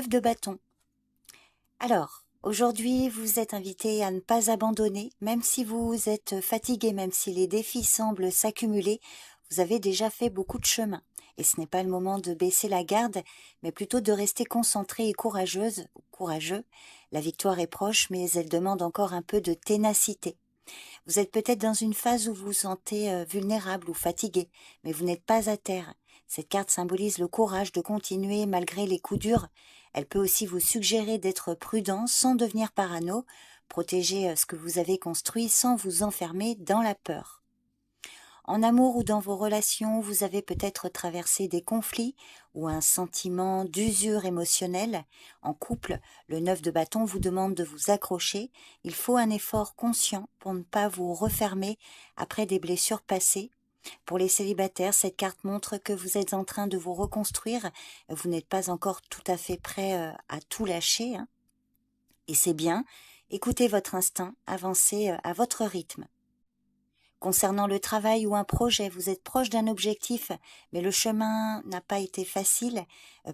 9 de bâton. Alors, aujourd'hui, vous êtes invité à ne pas abandonner, même si vous êtes fatigué, même si les défis semblent s'accumuler, vous avez déjà fait beaucoup de chemin. Et ce n'est pas le moment de baisser la garde, mais plutôt de rester concentré et courageuse, ou courageux. La victoire est proche, mais elle demande encore un peu de ténacité. Vous êtes peut-être dans une phase où vous vous sentez vulnérable ou fatigué, mais vous n'êtes pas à terre. Cette carte symbolise le courage de continuer malgré les coups durs. Elle peut aussi vous suggérer d'être prudent sans devenir parano, protéger ce que vous avez construit sans vous enfermer dans la peur. En amour ou dans vos relations, vous avez peut-être traversé des conflits ou un sentiment d'usure émotionnelle. En couple, le 9 de bâton vous demande de vous accrocher. Il faut un effort conscient pour ne pas vous refermer après des blessures passées. Pour les célibataires, cette carte montre que vous êtes en train de vous reconstruire. Vous n'êtes pas encore tout à fait prêt à tout lâcher, hein. Et c'est bien. Écoutez votre instinct, avancez à votre rythme. Concernant le travail ou un projet, vous êtes proche d'un objectif, mais le chemin n'a pas été facile.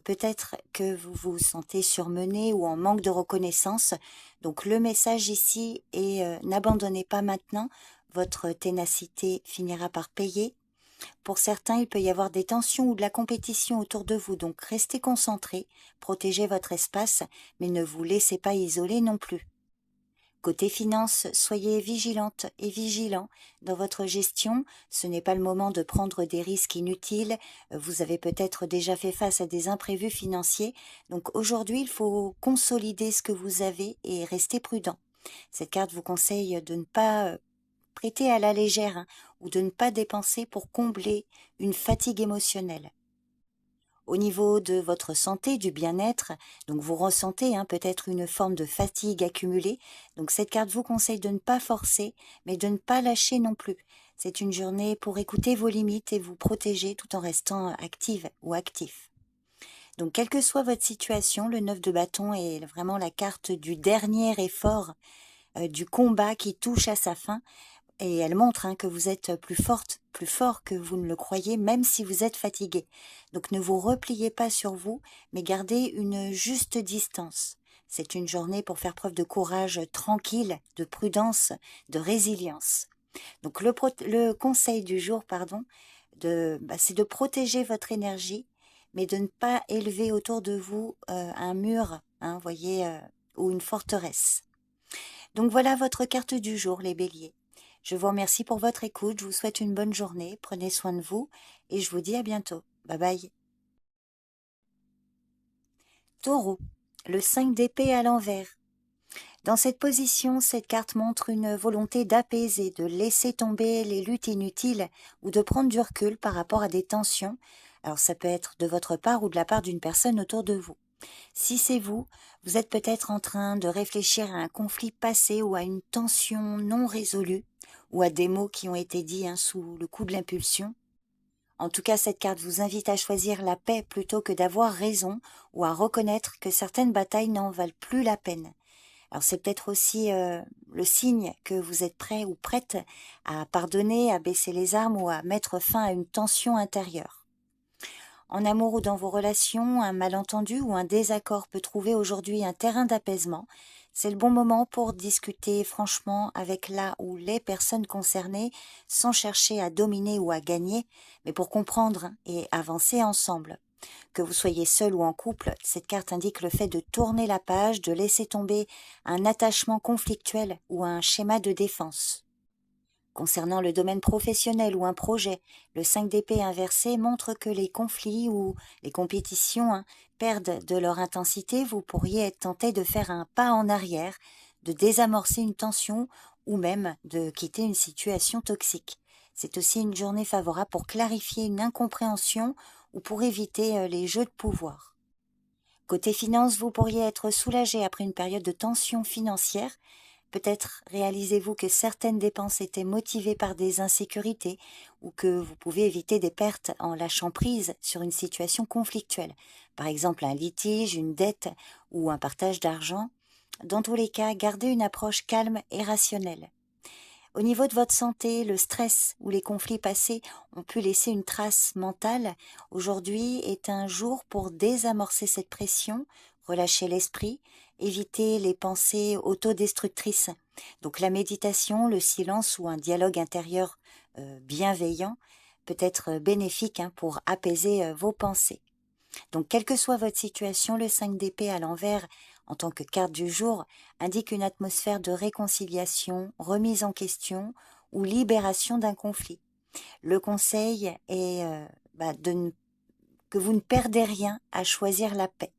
Peut-être que vous vous sentez surmené ou en manque de reconnaissance. Donc le message ici est n'abandonnez pas maintenant, votre ténacité finira par payer. Pour certains, il peut y avoir des tensions ou de la compétition autour de vous, donc restez concentrés, protégez votre espace, mais ne vous laissez pas isoler non plus. Côté finance, soyez vigilante et vigilant dans votre gestion. Ce n'est pas le moment de prendre des risques inutiles. Vous avez peut-être déjà fait face à des imprévus financiers. Donc aujourd'hui, il faut consolider ce que vous avez et rester prudent. Cette carte vous conseille de ne pas prêter à la légère, hein, ou de ne pas dépenser pour combler une fatigue émotionnelle. Au niveau de votre santé, du bien-être, donc vous ressentez peut-être une forme de fatigue accumulée. Donc cette carte vous conseille de ne pas forcer, mais de ne pas lâcher non plus. C'est une journée pour écouter vos limites et vous protéger tout en restant active ou actif. Donc quelle que soit votre situation, le 9 de bâton est vraiment la carte du dernier effort, du combat qui touche à sa fin. Et elle montre que vous êtes plus forte, plus fort que vous ne le croyez, même si vous êtes fatigué. Donc ne vous repliez pas sur vous, mais gardez une juste distance. C'est une journée pour faire preuve de courage tranquille, de prudence, de résilience. Donc le conseil du jour, c'est de protéger votre énergie, mais de ne pas élever autour de vous un mur, voyez, ou une forteresse. Donc voilà votre carte du jour, les béliers. Je vous remercie pour votre écoute, je vous souhaite une bonne journée, prenez soin de vous et je vous dis à bientôt. Bye bye. Taureau, le 5 d'épée à l'envers. Dans cette position, cette carte montre une volonté d'apaiser, de laisser tomber les luttes inutiles ou de prendre du recul par rapport à des tensions. Alors ça peut être de votre part ou de la part d'une personne autour de vous. Si c'est vous, vous êtes peut-être en train de réfléchir à un conflit passé ou à une tension non résolue ou à des mots qui ont été dits sous le coup de l'impulsion. En tout cas, cette carte vous invite à choisir la paix plutôt que d'avoir raison ou à reconnaître que certaines batailles n'en valent plus la peine. Alors c'est peut-être aussi le signe que vous êtes prêt ou prête à pardonner, à baisser les armes ou à mettre fin à une tension intérieure. En amour ou dans vos relations, un malentendu ou un désaccord peut trouver aujourd'hui un terrain d'apaisement. C'est le bon moment pour discuter franchement avec la ou les personnes concernées sans chercher à dominer ou à gagner, mais pour comprendre et avancer ensemble. Que vous soyez seul ou en couple, cette carte indique le fait de tourner la page, de laisser tomber un attachement conflictuel ou un schéma de défense. Concernant le domaine professionnel ou un projet, le 5 d'épée inversé montre que les conflits ou les compétitions perdent de leur intensité. Vous pourriez être tenté de faire un pas en arrière, de désamorcer une tension ou même de quitter une situation toxique. C'est aussi une journée favorable pour clarifier une incompréhension ou pour éviter les jeux de pouvoir. Côté finance, vous pourriez être soulagé après une période de tension financière. Peut-être réalisez-vous que certaines dépenses étaient motivées par des insécurités ou que vous pouvez éviter des pertes en lâchant prise sur une situation conflictuelle, par exemple un litige, une dette ou un partage d'argent. Dans tous les cas, gardez une approche calme et rationnelle. Au niveau de votre santé, le stress ou les conflits passés ont pu laisser une trace mentale. Aujourd'hui est un jour pour désamorcer cette pression, relâcher l'esprit, éviter les pensées autodestructrices. Donc la méditation, le silence ou un dialogue intérieur bienveillant peut être bénéfique pour apaiser vos pensées. Donc quelle que soit votre situation, le 5 d'épée à l'envers, en tant que carte du jour, indique une atmosphère de réconciliation, remise en question ou libération d'un conflit. Le conseil est que vous ne perdez rien à choisir la paix.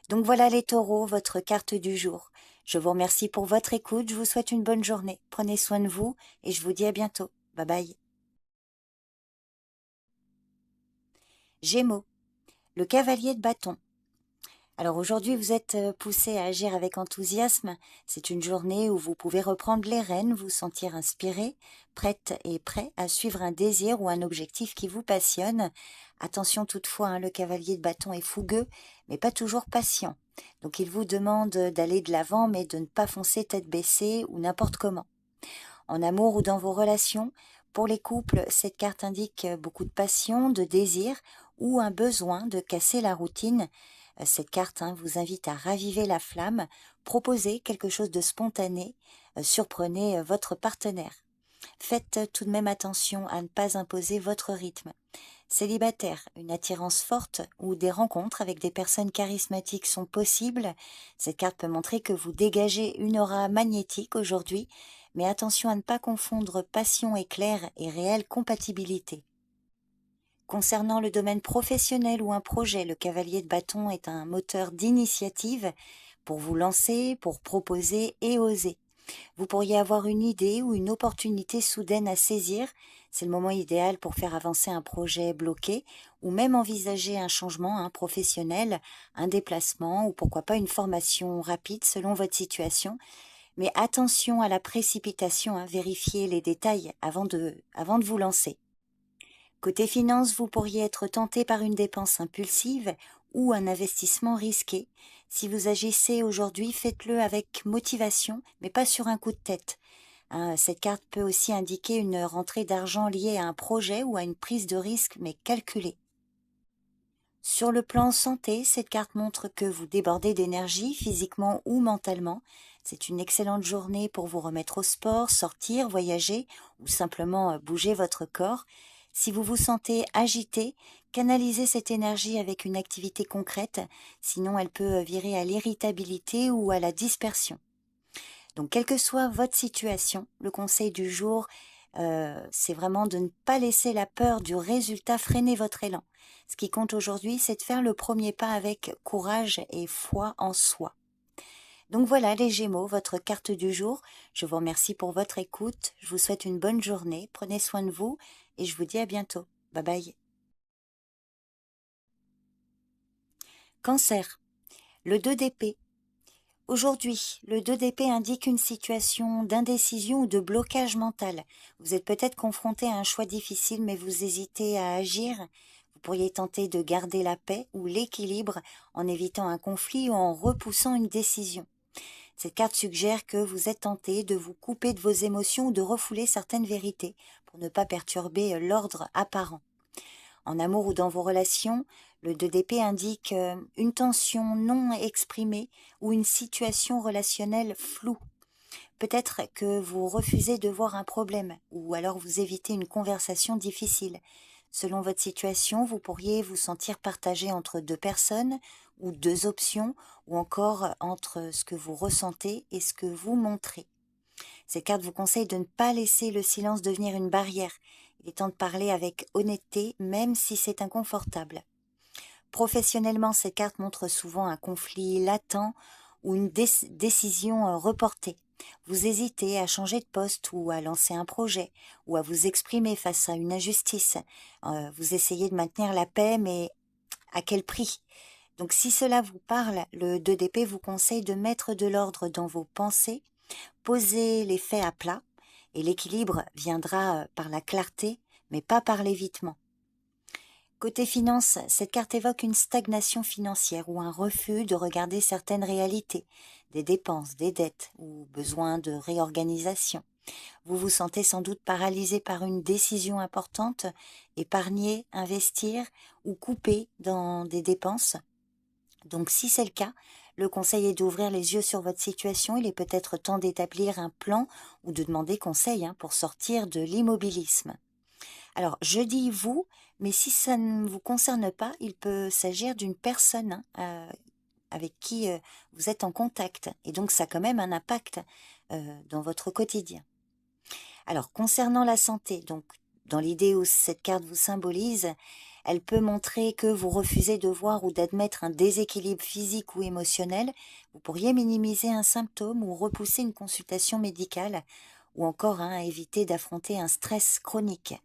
Donc voilà les taureaux, votre carte du jour. Je vous remercie pour votre écoute, je vous souhaite une bonne journée. Prenez soin de vous et je vous dis à bientôt. Bye bye. Gémeaux, le cavalier de bâton. Alors aujourd'hui, vous êtes poussé à agir avec enthousiasme. C'est une journée où vous pouvez reprendre les rênes, vous sentir inspiré, prête et prêt à suivre un désir ou un objectif qui vous passionne. Attention toutefois, le cavalier de bâton est fougueux, mais pas toujours patient. Donc il vous demande d'aller de l'avant, mais de ne pas foncer tête baissée ou n'importe comment. En amour ou dans vos relations, pour les couples, cette carte indique beaucoup de passion, de désir ou un besoin de casser la routine. Cette carte vous invite à raviver la flamme, proposer quelque chose de spontané, surprenez votre partenaire. Faites tout de même attention à ne pas imposer votre rythme. Célibataire, une attirance forte ou des rencontres avec des personnes charismatiques sont possibles. Cette carte peut montrer que vous dégagez une aura magnétique aujourd'hui, mais attention à ne pas confondre passion éclair et réelle compatibilité. Concernant le domaine professionnel ou un projet, le cavalier de bâton est un moteur d'initiative pour vous lancer, pour proposer et oser. Vous pourriez avoir une idée ou une opportunité soudaine à saisir. C'est le moment idéal pour faire avancer un projet bloqué ou même envisager un changement professionnel, un déplacement ou pourquoi pas une formation rapide selon votre situation. Mais attention à la précipitation, vérifiez les détails avant de vous lancer. Côté finance, vous pourriez être tenté par une dépense impulsive ou un investissement risqué. Si vous agissez aujourd'hui, faites-le avec motivation, mais pas sur un coup de tête. Cette carte peut aussi indiquer une rentrée d'argent liée à un projet ou à une prise de risque, mais calculée. Sur le plan santé, cette carte montre que vous débordez d'énergie, physiquement ou mentalement. C'est une excellente journée pour vous remettre au sport, sortir, voyager ou simplement bouger votre corps. Si vous vous sentez agité, canalisez cette énergie avec une activité concrète, sinon elle peut virer à l'irritabilité ou à la dispersion. Donc, quelle que soit votre situation, le conseil du jour, c'est vraiment de ne pas laisser la peur du résultat freiner votre élan. Ce qui compte aujourd'hui, c'est de faire le premier pas avec courage et foi en soi. Donc voilà les Gémeaux, votre carte du jour. Je vous remercie pour votre écoute. Je vous souhaite une bonne journée. Prenez soin de vous et je vous dis à bientôt. Bye bye. Cancer, le 2 d'épée. Aujourd'hui, le 2 d'épée indique une situation d'indécision ou de blocage mental. Vous êtes peut-être confronté à un choix difficile, mais vous hésitez à agir. Vous pourriez tenter de garder la paix ou l'équilibre en évitant un conflit ou en repoussant une décision. Cette carte suggère que vous êtes tenté de vous couper de vos émotions ou de refouler certaines vérités pour ne pas perturber l'ordre apparent. En amour ou dans vos relations, le 2 d'épée indique une tension non exprimée ou une situation relationnelle floue. Peut-être que vous refusez de voir un problème ou alors vous évitez une conversation difficile. Selon votre situation, vous pourriez vous sentir partagé entre deux personnes ou deux options ou encore entre ce que vous ressentez et ce que vous montrez. Cette carte vous conseille de ne pas laisser le silence devenir une barrière. Il est temps de parler avec honnêteté, même si c'est inconfortable. Professionnellement, cette carte montre souvent un conflit latent ou une décision reportée. Vous hésitez à changer de poste ou à lancer un projet ou à vous exprimer face à une injustice. Vous essayez de maintenir la paix, mais à quel prix ? Donc si cela vous parle, le 2 d'épée vous conseille de mettre de l'ordre dans vos pensées, poser les faits à plat, et l'équilibre viendra par la clarté, mais pas par l'évitement. Côté finance, cette carte évoque une stagnation financière ou un refus de regarder certaines réalités, des dépenses, des dettes ou besoin de réorganisation. Vous vous sentez sans doute paralysé par une décision importante, épargner, investir ou couper dans des dépenses. Donc si c'est le cas, le conseil est d'ouvrir les yeux sur votre situation. Il est peut-être temps d'établir un plan ou de demander conseil pour sortir de l'immobilisme. Alors je dis vous, mais si ça ne vous concerne pas, il peut s'agir d'une personne avec qui vous êtes en contact. Et donc ça a quand même un impact dans votre quotidien. Alors concernant la santé, donc dans l'idée où cette carte vous symbolise, elle peut montrer que vous refusez de voir ou d'admettre un déséquilibre physique ou émotionnel. Vous pourriez minimiser un symptôme ou repousser une consultation médicale ou encore éviter d'affronter un stress chronique.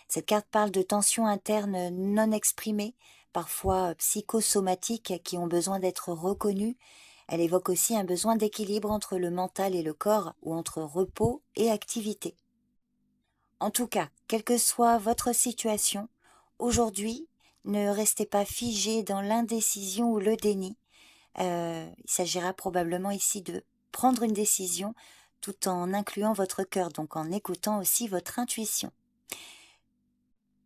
Cette carte parle de tensions internes non exprimées, parfois psychosomatiques, qui ont besoin d'être reconnues. Elle évoque aussi un besoin d'équilibre entre le mental et le corps ou entre repos et activité. En tout cas, quelle que soit votre situation, aujourd'hui, ne restez pas figé dans l'indécision ou le déni. Il s'agira probablement ici de prendre une décision tout en incluant votre cœur, donc en écoutant aussi votre intuition.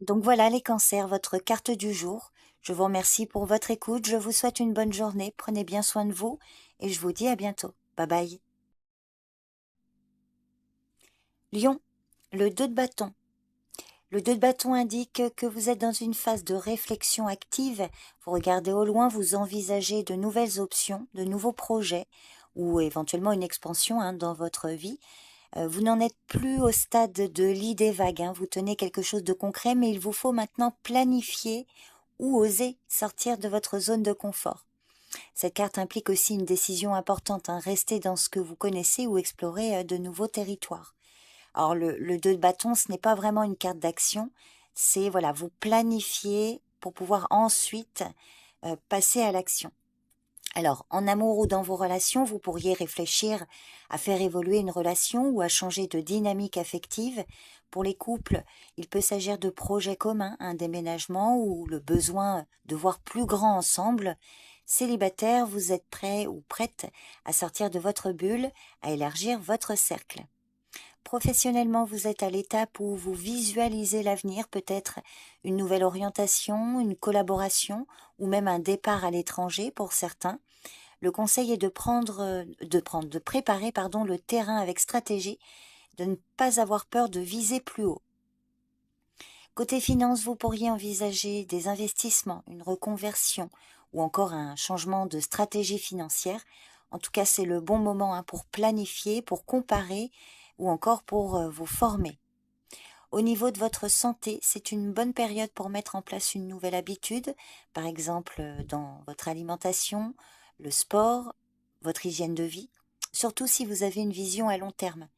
Donc voilà les cancers, votre carte du jour. Je vous remercie pour votre écoute, je vous souhaite une bonne journée, prenez bien soin de vous et je vous dis à bientôt. Bye bye. Lion, le 2 de bâton. Le 2 de bâton indique que vous êtes dans une phase de réflexion active. Vous regardez au loin, vous envisagez de nouvelles options, de nouveaux projets ou éventuellement une expansion dans votre vie. Vous n'en êtes plus au stade de l'idée vague. Vous tenez quelque chose de concret, mais il vous faut maintenant planifier ou oser sortir de votre zone de confort. Cette carte implique aussi une décision importante, rester dans ce que vous connaissez ou explorer de nouveaux territoires. Alors le 2 de bâton, ce n'est pas vraiment une carte d'action, c'est voilà, vous planifiez pour pouvoir ensuite passer à l'action. Alors, en amour ou dans vos relations, vous pourriez réfléchir à faire évoluer une relation ou à changer de dynamique affective. Pour les couples, il peut s'agir de projets communs, un déménagement ou le besoin de voir plus grand ensemble. Célibataire, vous êtes prêt ou prête à sortir de votre bulle, à élargir votre cercle. Professionnellement, vous êtes à l'étape où vous visualisez l'avenir, peut-être une nouvelle orientation, une collaboration ou même un départ à l'étranger pour certains. Le conseil est de préparer le terrain avec stratégie, de ne pas avoir peur de viser plus haut. Côté finance, vous pourriez envisager des investissements, une reconversion ou encore un changement de stratégie financière. En tout cas, c'est le bon moment pour planifier, pour comparer ou encore pour vous former. Au niveau de votre santé, c'est une bonne période pour mettre en place une nouvelle habitude, par exemple dans votre alimentation, le sport, votre hygiène de vie, surtout si vous avez une vision à long terme.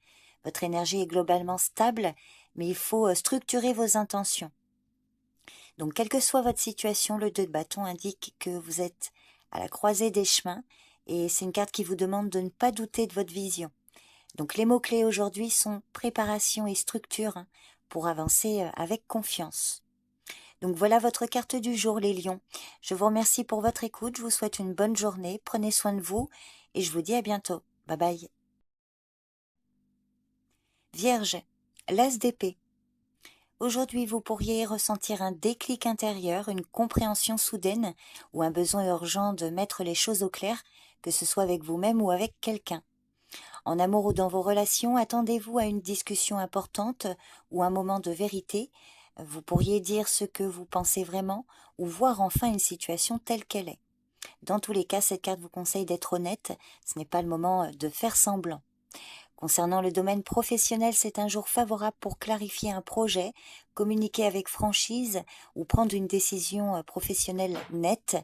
Votre énergie est globalement stable, mais il faut structurer vos intentions. Donc, quelle que soit votre situation, le 2 de bâton indique que vous êtes à la croisée des chemins et c'est une carte qui vous demande de ne pas douter de votre vision. Donc, les mots-clés aujourd'hui sont préparation et structure pour avancer avec confiance. Donc, voilà votre carte du jour, les lions. Je vous remercie pour votre écoute, je vous souhaite une bonne journée, prenez soin de vous et je vous dis à bientôt. Bye bye. Vierge, l'as d'épée. Aujourd'hui, vous pourriez ressentir un déclic intérieur, une compréhension soudaine ou un besoin urgent de mettre les choses au clair, que ce soit avec vous-même ou avec quelqu'un. En amour ou dans vos relations, attendez-vous à une discussion importante ou un moment de vérité. Vous pourriez dire ce que vous pensez vraiment ou voir enfin une situation telle qu'elle est. Dans tous les cas, cette carte vous conseille d'être honnête, ce n'est pas le moment de faire semblant. Concernant le domaine professionnel, c'est un jour favorable pour clarifier un projet, communiquer avec franchise ou prendre une décision professionnelle nette.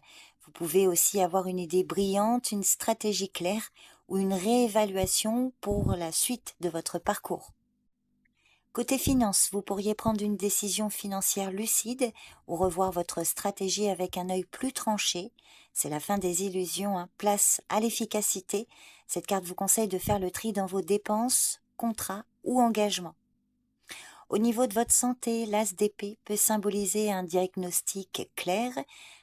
Vous pouvez aussi avoir une idée brillante, une stratégie claire ou une réévaluation pour la suite de votre parcours. Côté finance, vous pourriez prendre une décision financière lucide ou revoir votre stratégie avec un œil plus tranché. C'est la fin des illusions, place à l'efficacité. Cette carte vous conseille de faire le tri dans vos dépenses, contrats ou engagements. Au niveau de votre santé, l'as d'épée peut symboliser un diagnostic clair,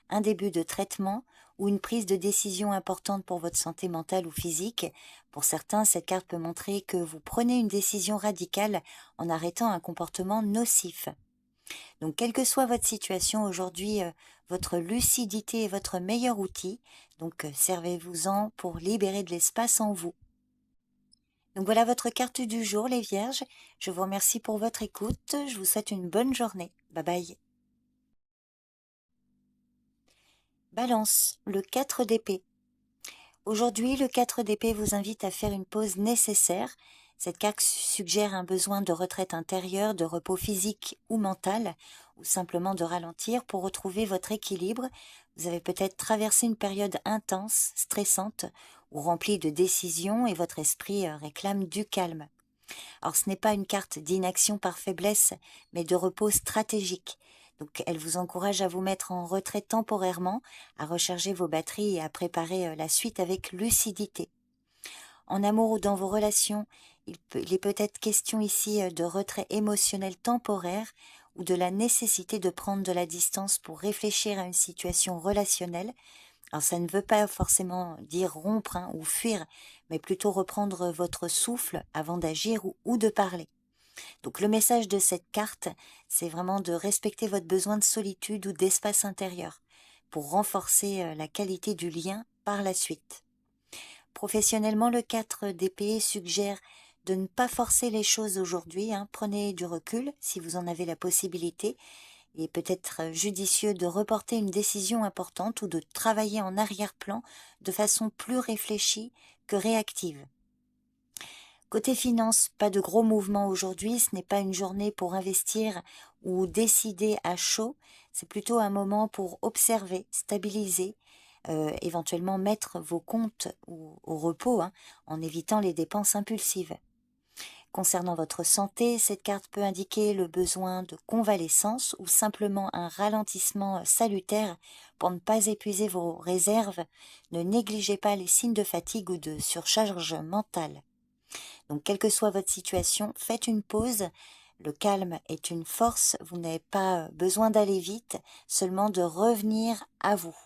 un début de traitement ou une prise de décision importante pour votre santé mentale ou physique. Pour certains, cette carte peut montrer que vous prenez une décision radicale en arrêtant un comportement nocif. Donc, quelle que soit votre situation aujourd'hui, votre lucidité est votre meilleur outil. Donc, servez-vous-en pour libérer de l'espace en vous. Donc, voilà votre carte du jour, les Vierges. Je vous remercie pour votre écoute. Je vous souhaite une bonne journée. Bye bye. Balance, le 4 d'épée. Aujourd'hui, le 4 d'épée vous invite à faire une pause nécessaire. Cette carte suggère un besoin de retraite intérieure, de repos physique ou mental, ou simplement de ralentir pour retrouver votre équilibre. Vous avez peut-être traversé une période intense, stressante, ou remplie de décisions et votre esprit réclame du calme. Alors ce n'est pas une carte d'inaction par faiblesse, mais de repos stratégique. Donc elle vous encourage à vous mettre en retrait temporairement, à recharger vos batteries et à préparer la suite avec lucidité. En amour ou dans vos relations, il est peut-être question ici de retrait émotionnel temporaire ou de la nécessité de prendre de la distance pour réfléchir à une situation relationnelle. Alors ça ne veut pas forcément dire rompre ou fuir, mais plutôt reprendre votre souffle avant d'agir ou de parler. Donc le message de cette carte, c'est vraiment de respecter votre besoin de solitude ou d'espace intérieur pour renforcer la qualité du lien par la suite. Professionnellement, le 4 d'épée suggère de ne pas forcer les choses aujourd'hui. Prenez du recul si vous en avez la possibilité. Il est peut-être judicieux de reporter une décision importante ou de travailler en arrière-plan de façon plus réfléchie que réactive. Côté finance, pas de gros mouvements aujourd'hui, ce n'est pas une journée pour investir ou décider à chaud, c'est plutôt un moment pour observer, stabiliser, éventuellement mettre vos comptes au repos en évitant les dépenses impulsives. Concernant votre santé, cette carte peut indiquer le besoin de convalescence ou simplement un ralentissement salutaire pour ne pas épuiser vos réserves. Ne négligez pas les signes de fatigue ou de surcharge mentale. Donc, quelle que soit votre situation, faites une pause. Le calme est une force. Vous n'avez pas besoin d'aller vite, seulement de revenir à vous.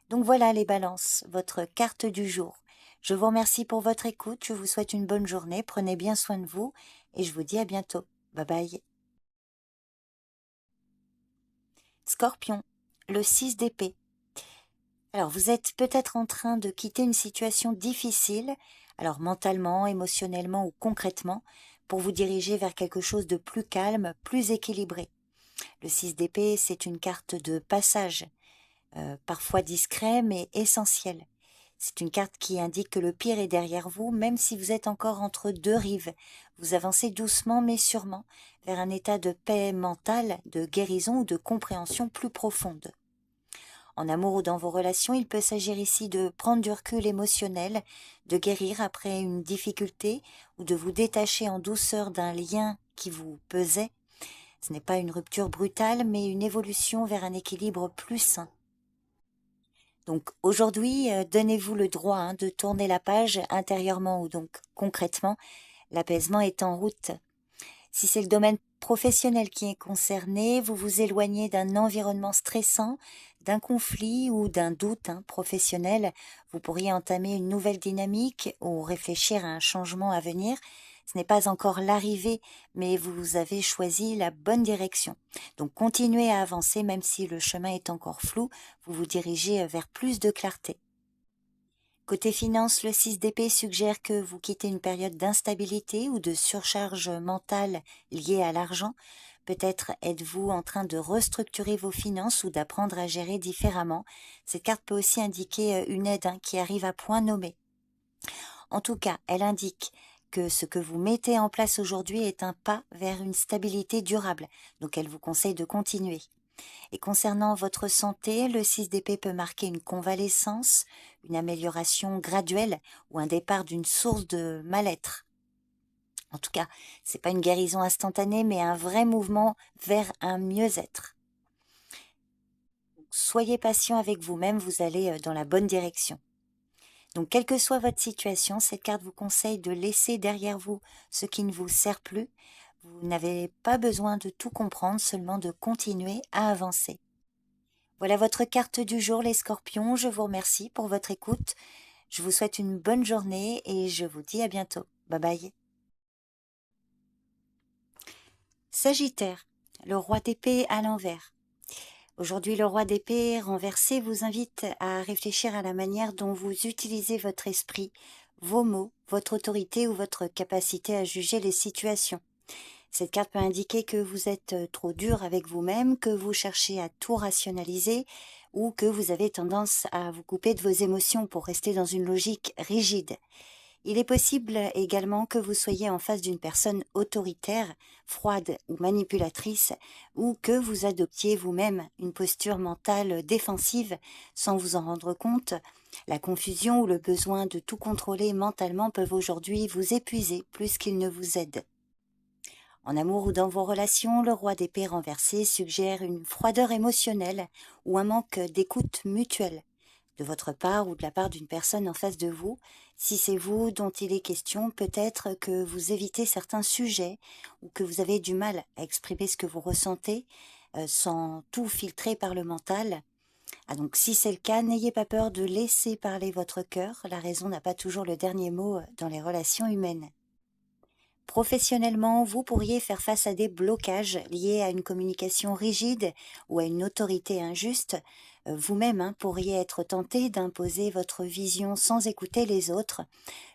Donc voilà les balances, votre carte du jour. Je vous remercie pour votre écoute. Je vous souhaite une bonne journée. Prenez bien soin de vous et je vous dis à bientôt. Bye bye. Scorpion, le 6 d'épée. Alors, vous êtes peut-être en train de quitter une situation difficile, alors mentalement, émotionnellement ou concrètement, pour vous diriger vers quelque chose de plus calme, plus équilibré. Le 6 d'épée, c'est une carte de passage, parfois discret mais essentiel. C'est une carte qui indique que le pire est derrière vous, même si vous êtes encore entre deux rives. Vous avancez doucement mais sûrement vers un état de paix mentale, de guérison ou de compréhension plus profonde. En amour ou dans vos relations, il peut s'agir ici de prendre du recul émotionnel, de guérir après une difficulté ou de vous détacher en douceur d'un lien qui vous pesait. Ce n'est pas une rupture brutale, mais une évolution vers un équilibre plus sain. Donc aujourd'hui, donnez-vous le droit de tourner la page intérieurement ou donc concrètement. L'apaisement est en route. Si c'est le domaine professionnel qui est concerné, vous vous éloignez d'un environnement stressant, d'un conflit ou d'un doute professionnel. Vous pourriez entamer une nouvelle dynamique ou réfléchir à un changement à venir. Ce n'est pas encore l'arrivée, mais vous avez choisi la bonne direction. Donc continuez à avancer même si le chemin est encore flou. Vous vous dirigez vers plus de clarté. Côté finance, le 6 d'épée suggère que vous quittez une période d'instabilité ou de surcharge mentale liée à l'argent. Peut-être êtes-vous en train de restructurer vos finances ou d'apprendre à gérer différemment. Cette carte peut aussi indiquer une aide qui arrive à point nommé. En tout cas, elle indique que ce que vous mettez en place aujourd'hui est un pas vers une stabilité durable. Donc elle vous conseille de continuer. Et concernant votre santé, le 6 d'épée peut marquer une convalescence, une amélioration graduelle ou un départ d'une source de mal-être. En tout cas, c'est pas une guérison instantanée, mais un vrai mouvement vers un mieux-être. Soyez patient avec vous-même, vous allez dans la bonne direction. Donc, quelle que soit votre situation, cette carte vous conseille de laisser derrière vous ce qui ne vous sert plus. Vous n'avez pas besoin de tout comprendre, seulement de continuer à avancer. Voilà votre carte du jour, les scorpions. Je vous remercie pour votre écoute. Je vous souhaite une bonne journée et je vous dis à bientôt. Bye bye. Sagittaire, Le roi d'épée à l'envers. Aujourd'hui, le roi d'épée renversé vous invite à réfléchir à la manière dont vous utilisez votre esprit, vos mots, votre autorité ou votre capacité à juger les situations. Cette carte peut indiquer que vous êtes trop dur avec vous-même, que vous cherchez à tout rationaliser ou que vous avez tendance à vous couper de vos émotions pour rester dans une logique rigide. Il est possible également que vous soyez en face d'une personne autoritaire, froide ou manipulatrice, ou que vous adoptiez vous-même une posture mentale défensive sans vous en rendre compte. La confusion ou le besoin de tout contrôler mentalement peuvent aujourd'hui vous épuiser plus qu'ils ne vous aident. En amour ou dans vos relations, le roi d'épée renversé suggère une froideur émotionnelle ou un manque d'écoute mutuelle de votre part ou de la part d'une personne en face de vous. Si c'est vous dont il est question, peut-être que vous évitez certains sujets ou que vous avez du mal à exprimer ce que vous ressentez sans tout filtrer par le mental. Ah, donc si c'est le cas, n'ayez pas peur de laisser parler votre cœur. La raison n'a pas toujours le dernier mot dans les relations humaines. Professionnellement, vous pourriez faire face à des blocages liés à une communication rigide ou à une autorité injuste. Vous-même pourriez être tenté d'imposer votre vision sans écouter les autres.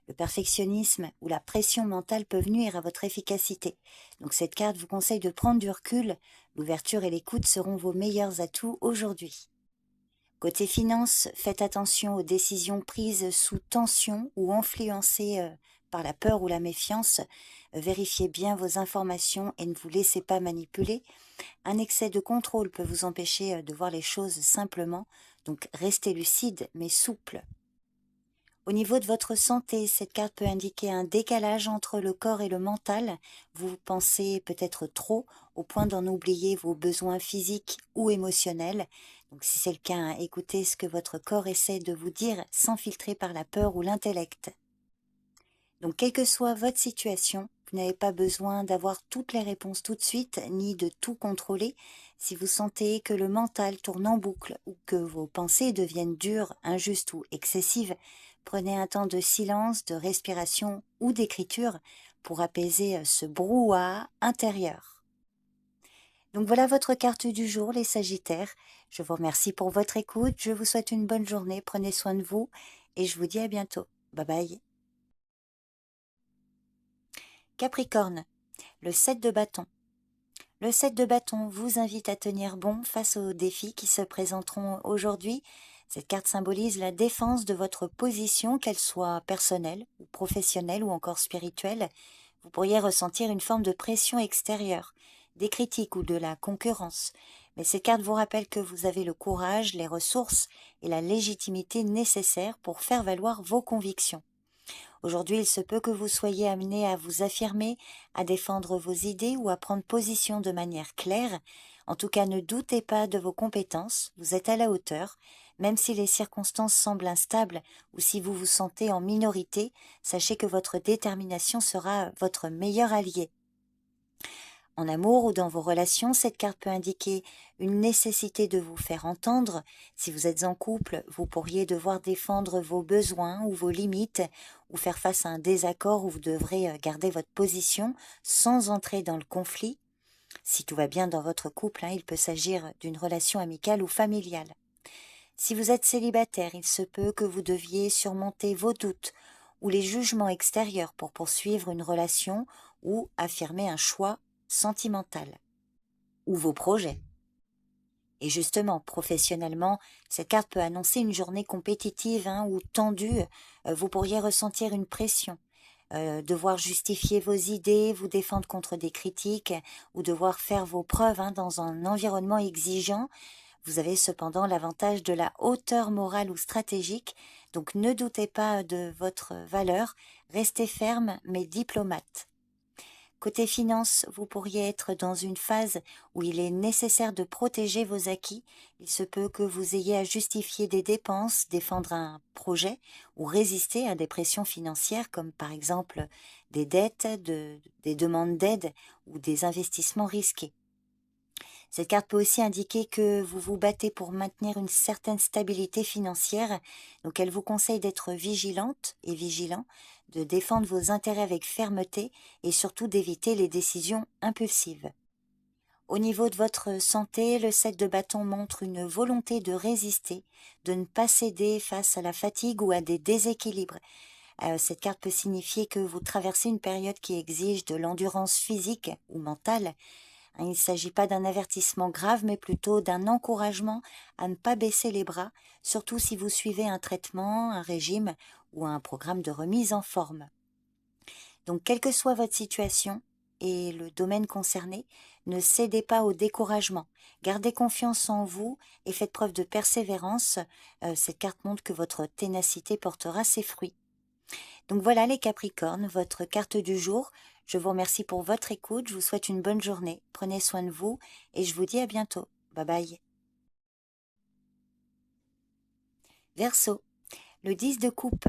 Le perfectionnisme ou la pression mentale peuvent nuire à votre efficacité. Donc cette carte vous conseille de prendre du recul. L'ouverture et l'écoute seront vos meilleurs atouts aujourd'hui. Côté finance, faites attention aux décisions prises sous tension ou influencées par la peur ou la méfiance. Vérifiez bien vos informations et ne vous laissez pas manipuler. Un excès de contrôle peut vous empêcher de voir les choses simplement, donc restez lucide mais souple. Au niveau de votre santé, cette carte peut indiquer un décalage entre le corps et le mental. Vous pensez peut-être trop au point d'en oublier vos besoins physiques ou émotionnels. Donc si c'est le cas, écoutez ce que votre corps essaie de vous dire sans filtrer par la peur ou l'intellect. Donc quelle que soit votre situation, vous n'avez pas besoin d'avoir toutes les réponses tout de suite, ni de tout contrôler. Si vous sentez que le mental tourne en boucle ou que vos pensées deviennent dures, injustes ou excessives, prenez un temps de silence, de respiration ou d'écriture pour apaiser ce brouhaha intérieur. Donc voilà votre carte du jour, les Sagittaires. Je vous remercie pour votre écoute, je vous souhaite une bonne journée, prenez soin de vous et je vous dis à bientôt. Bye bye. Capricorne, le 7 de bâton. Le 7 de bâton vous invite à tenir bon face aux défis qui se présenteront aujourd'hui. Cette carte symbolise la défense de votre position, qu'elle soit personnelle ou professionnelle ou encore spirituelle. Vous pourriez ressentir une forme de pression extérieure, des critiques ou de la concurrence. Mais cette carte vous rappelle que vous avez le courage, les ressources et la légitimité nécessaires pour faire valoir vos convictions. Aujourd'hui, il se peut que vous soyez amené à vous affirmer, à défendre vos idées ou à prendre position de manière claire. En tout cas, ne doutez pas de vos compétences, vous êtes à la hauteur. Même si les circonstances semblent instables ou si vous vous sentez en minorité, sachez que votre détermination sera votre meilleur allié. En amour ou dans vos relations, cette carte peut indiquer une nécessité de vous faire entendre. Si vous êtes en couple, vous pourriez devoir défendre vos besoins ou vos limites ou faire face à un désaccord où vous devrez garder votre position sans entrer dans le conflit. Si tout va bien dans votre couple, il peut s'agir d'une relation amicale ou familiale. Si vous êtes célibataire, il se peut que vous deviez surmonter vos doutes ou les jugements extérieurs pour poursuivre une relation ou affirmer un choix sentimental ou vos projets. Et justement, professionnellement, cette carte peut annoncer une journée compétitive ou tendue. Vous pourriez ressentir une pression, devoir justifier vos idées, vous défendre contre des critiques ou devoir faire vos preuves dans un environnement exigeant. Vous avez cependant l'avantage de la hauteur morale ou stratégique, donc ne doutez pas de votre valeur, restez ferme mais diplomate. Côté finance, vous pourriez être dans une phase où il est nécessaire de protéger vos acquis. Il se peut que vous ayez à justifier des dépenses, défendre un projet ou résister à des pressions financières comme par exemple des dettes, des demandes d'aide ou des investissements risqués. Cette carte peut aussi indiquer que vous vous battez pour maintenir une certaine stabilité financière, donc elle vous conseille d'être vigilante et vigilant, de défendre vos intérêts avec fermeté et surtout d'éviter les décisions impulsives. Au niveau de votre santé, le 7 de bâton montre une volonté de résister, de ne pas céder face à la fatigue ou à des déséquilibres. Cette carte peut signifier que vous traversez une période qui exige de l'endurance physique ou mentale. Il ne s'agit pas d'un avertissement grave, mais plutôt d'un encouragement à ne pas baisser les bras, surtout si vous suivez un traitement, un régime ou un programme de remise en forme. Donc, quelle que soit votre situation et le domaine concerné, ne cédez pas au découragement. Gardez confiance en vous et faites preuve de persévérance. Cette carte montre que votre ténacité portera ses fruits. Donc voilà les Capricornes, votre carte du jour. Je vous remercie pour votre écoute, je vous souhaite une bonne journée, prenez soin de vous et je vous dis à bientôt. Bye bye. Verseau, le 10 de coupe.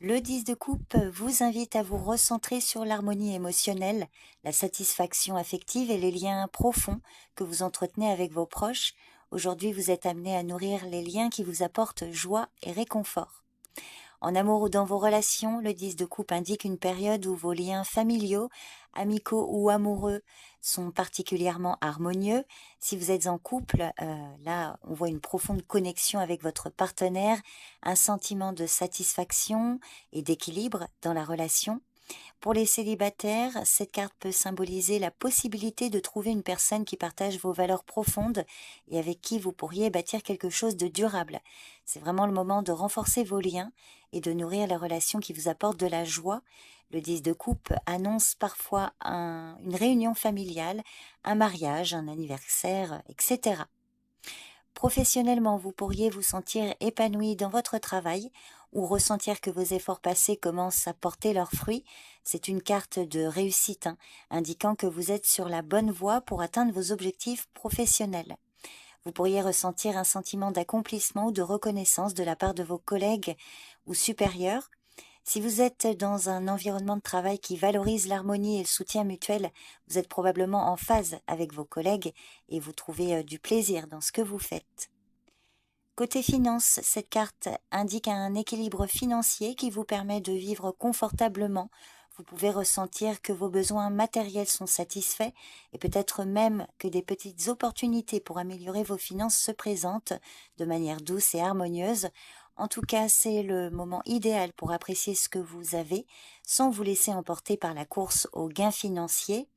Le 10 de coupe vous invite à vous recentrer sur l'harmonie émotionnelle, la satisfaction affective et les liens profonds que vous entretenez avec vos proches. Aujourd'hui, vous êtes amené à nourrir les liens qui vous apportent joie et réconfort. En amour ou dans vos relations, le 10 de coupe indique une période où vos liens familiaux, amicaux ou amoureux sont particulièrement harmonieux. Si vous êtes en couple, là, on voit une profonde connexion avec votre partenaire, un sentiment de satisfaction et d'équilibre dans la relation. Pour les célibataires, cette carte peut symboliser la possibilité de trouver une personne qui partage vos valeurs profondes et avec qui vous pourriez bâtir quelque chose de durable. C'est vraiment le moment de renforcer vos liens et de nourrir les relations qui vous apportent de la joie. Le 10 de coupe annonce parfois une réunion familiale, un mariage, un anniversaire, etc. Professionnellement, vous pourriez vous sentir épanoui dans votre travail ou ressentir que vos efforts passés commencent à porter leurs fruits. C'est une carte de réussite, indiquant que vous êtes sur la bonne voie pour atteindre vos objectifs professionnels. Vous pourriez ressentir un sentiment d'accomplissement ou de reconnaissance de la part de vos collègues ou supérieurs. Si vous êtes dans un environnement de travail qui valorise l'harmonie et le soutien mutuel, vous êtes probablement en phase avec vos collègues et vous trouvez du plaisir dans ce que vous faites. Côté finance, cette carte indique un équilibre financier qui vous permet de vivre confortablement. Vous pouvez ressentir que vos besoins matériels sont satisfaits et peut-être même que des petites opportunités pour améliorer vos finances se présentent de manière douce et harmonieuse. En tout cas, c'est le moment idéal pour apprécier ce que vous avez sans vous laisser emporter par la course aux gains financiers.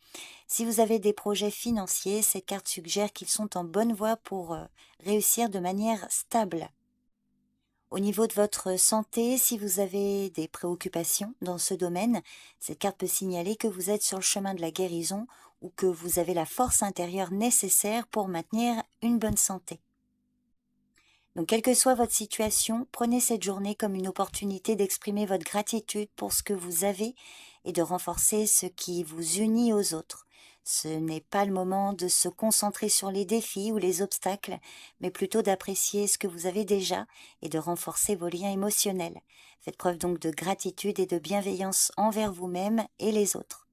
Si vous avez des projets financiers, cette carte suggère qu'ils sont en bonne voie pour réussir de manière stable. Au niveau de votre santé, si vous avez des préoccupations dans ce domaine, cette carte peut signaler que vous êtes sur le chemin de la guérison ou que vous avez la force intérieure nécessaire pour maintenir une bonne santé. Donc, quelle que soit votre situation, prenez cette journée comme une opportunité d'exprimer votre gratitude pour ce que vous avez et de renforcer ce qui vous unit aux autres. Ce n'est pas le moment de se concentrer sur les défis ou les obstacles, mais plutôt d'apprécier ce que vous avez déjà et de renforcer vos liens émotionnels. Faites preuve donc de gratitude et de bienveillance envers vous-même et les autres.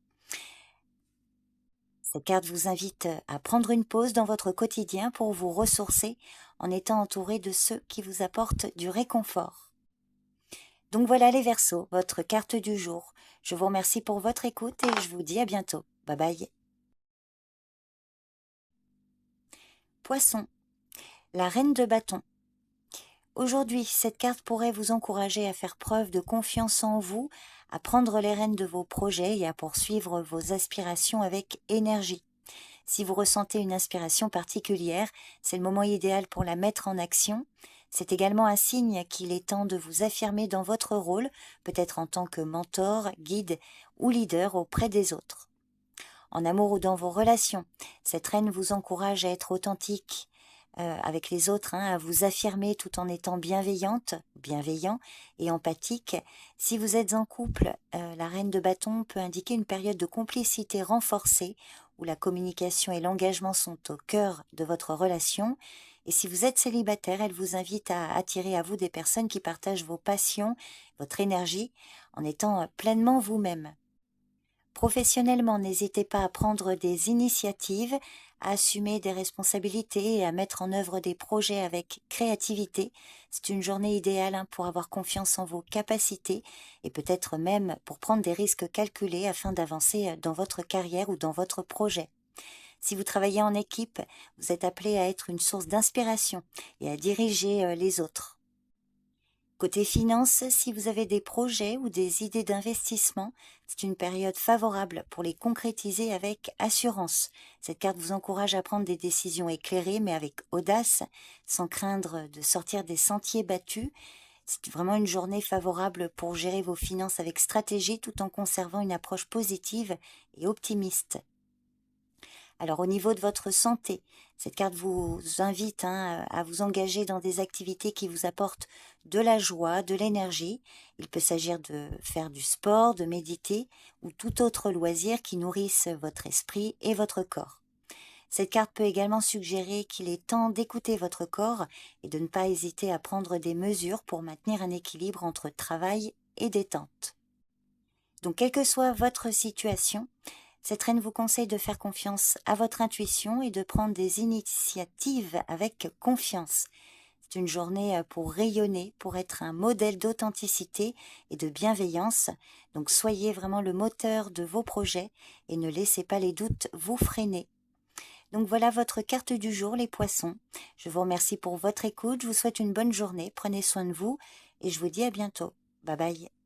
Cette carte vous invite à prendre une pause dans votre quotidien pour vous ressourcer en étant entouré de ceux qui vous apportent du réconfort. Donc voilà les Verseaux, votre carte du jour. Je vous remercie pour votre écoute et je vous dis à bientôt. Bye bye. Poisson, la reine de bâton. Aujourd'hui, cette carte pourrait vous encourager à faire preuve de confiance en vous, à prendre les rênes de vos projets et à poursuivre vos aspirations avec énergie. Si vous ressentez une inspiration particulière, c'est le moment idéal pour la mettre en action. C'est également un signe qu'il est temps de vous affirmer dans votre rôle, peut-être en tant que mentor, guide ou leader auprès des autres. En amour ou dans vos relations, cette reine vous encourage à être authentique avec les autres, à vous affirmer tout en étant bienveillante, bienveillant et empathique. Si vous êtes en couple, la reine de bâton peut indiquer une période de complicité renforcée où la communication et l'engagement sont au cœur de votre relation. Et si vous êtes célibataire, elle vous invite à attirer à vous des personnes qui partagent vos passions, votre énergie, en étant pleinement vous-même. Professionnellement, n'hésitez pas à prendre des initiatives, à assumer des responsabilités et à mettre en œuvre des projets avec créativité. C'est une journée idéale pour avoir confiance en vos capacités et peut-être même pour prendre des risques calculés afin d'avancer dans votre carrière ou dans votre projet. Si vous travaillez en équipe, vous êtes appelé à être une source d'inspiration et à diriger les autres. Côté finances, si vous avez des projets ou des idées d'investissement, c'est une période favorable pour les concrétiser avec assurance. Cette carte vous encourage à prendre des décisions éclairées mais avec audace, sans craindre de sortir des sentiers battus. C'est vraiment une journée favorable pour gérer vos finances avec stratégie tout en conservant une approche positive et optimiste. Alors au niveau de votre santé, cette carte vous invite à vous engager dans des activités qui vous apportent de la joie, de l'énergie. Il peut s'agir de faire du sport, de méditer ou tout autre loisir qui nourrisse votre esprit et votre corps. Cette carte peut également suggérer qu'il est temps d'écouter votre corps et de ne pas hésiter à prendre des mesures pour maintenir un équilibre entre travail et détente. Donc quelle que soit votre situation, cette reine vous conseille de faire confiance à votre intuition et de prendre des initiatives avec confiance. C'est une journée pour rayonner, pour être un modèle d'authenticité et de bienveillance. Donc soyez vraiment le moteur de vos projets et ne laissez pas les doutes vous freiner. Donc voilà votre carte du jour, les poissons. Je vous remercie pour votre écoute, je vous souhaite une bonne journée, prenez soin de vous et je vous dis à bientôt. Bye bye.